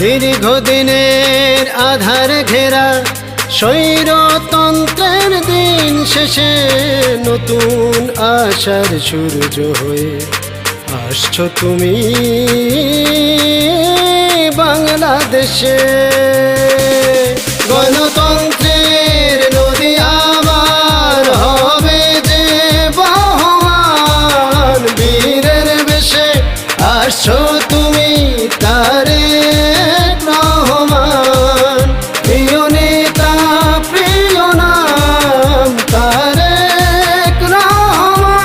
দীর্ঘদিনের আধার ঘেরা স্বৈরতন্ত্রের দিন শেষে নতুন আশার সূর্য হয়ে আসছো তুমি বাংলাদেশে। গণতন্ত্রের নদী আবার হবে যে বহমান, বীরের বেশে আসছো তুমি তারেক রহমান। প্রিয় নেতা প্রিয় নাম তারেক রহমান।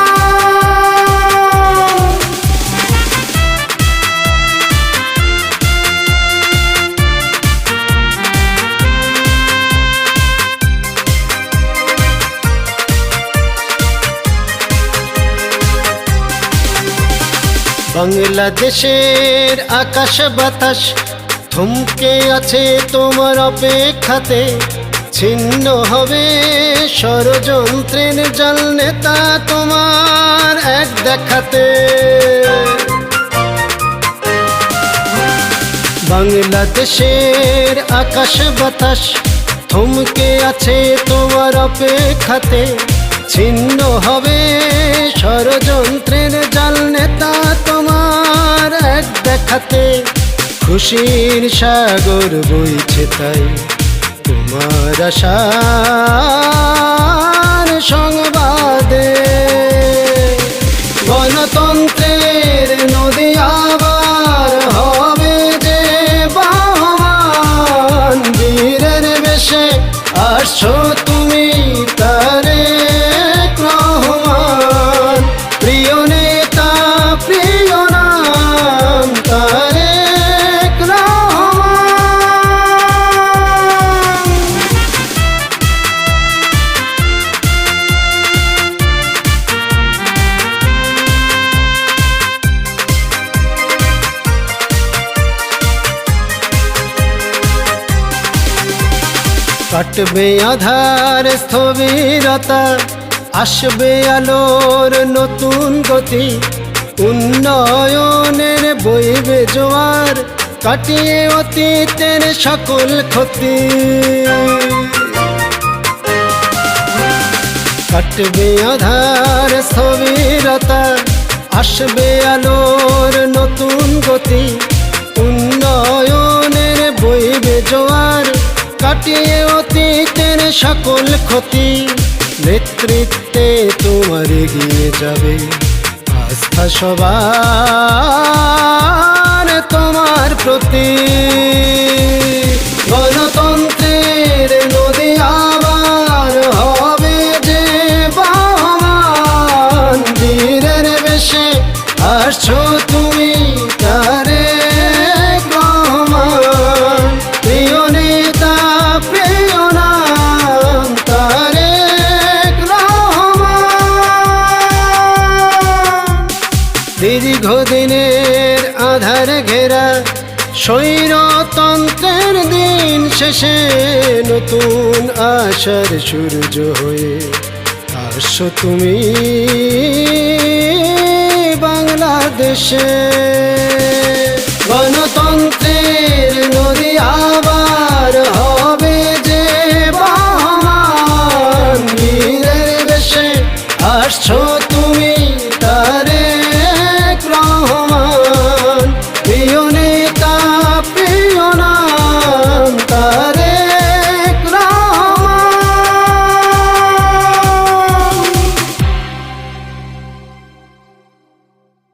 বাংলাদেশের আকাশ বাতাস থমকে আছে তোমার অপেক্ষাতে, ছিন্ন হবে ষড়যন্ত্রের জাল নেতা তোমার এক দেখাতে। বাংলাদেশের আকাশ বাতাস থমকে আছে তোমার অপেক্ষাতে, ছিন্ন হবে ষড়যন্ত্রের জাল নেতা তোমার এক দেখাতে। খুশির সাগর বইছে তাই তোমার আশার সংবাদে। গণতন্ত্রের নদী আবার হবে যে বহমান, বীরের বেশে আসছো তুমি তারেক রহমান। প্রিয় নেতা প্রিয় নাম তারেক রহমান। কাটবে আধার স্থবিরতা, আসবে আলোর নতুন গতি। উন্নয়নের বইবে জোয়ার, কাটিয়ে অতীতের সকল ক্ষতি। কাটবে আধার স্থবিরতা, আসবে আলোর নতুন গতি। উন্নয়নের বইবে জোয়ার, কাটিয়ে অতীতের সকল ক্ষতি। নেতৃত্বে তোমার এগিয়ে যাবে আস্থা সবার তোমার প্রতি। গণতন্ত্রের নদী আবার হবে যে বহমান, বীরের বেশে আসছো তুমি তারেক রহমান। প্রিয় নেতা প্রিয় নাম তারেক রহমান। দীর্ঘদিনের আধার ঘেরা স্বৈরতন্ত্রের দিন শেষে নতুন আশার সূর্য হয়ে আসছো তুমি বাংলাদেশে। গণতন্ত্রের নদী আবার হবে যে বহমান, বীরের বেশে আসছো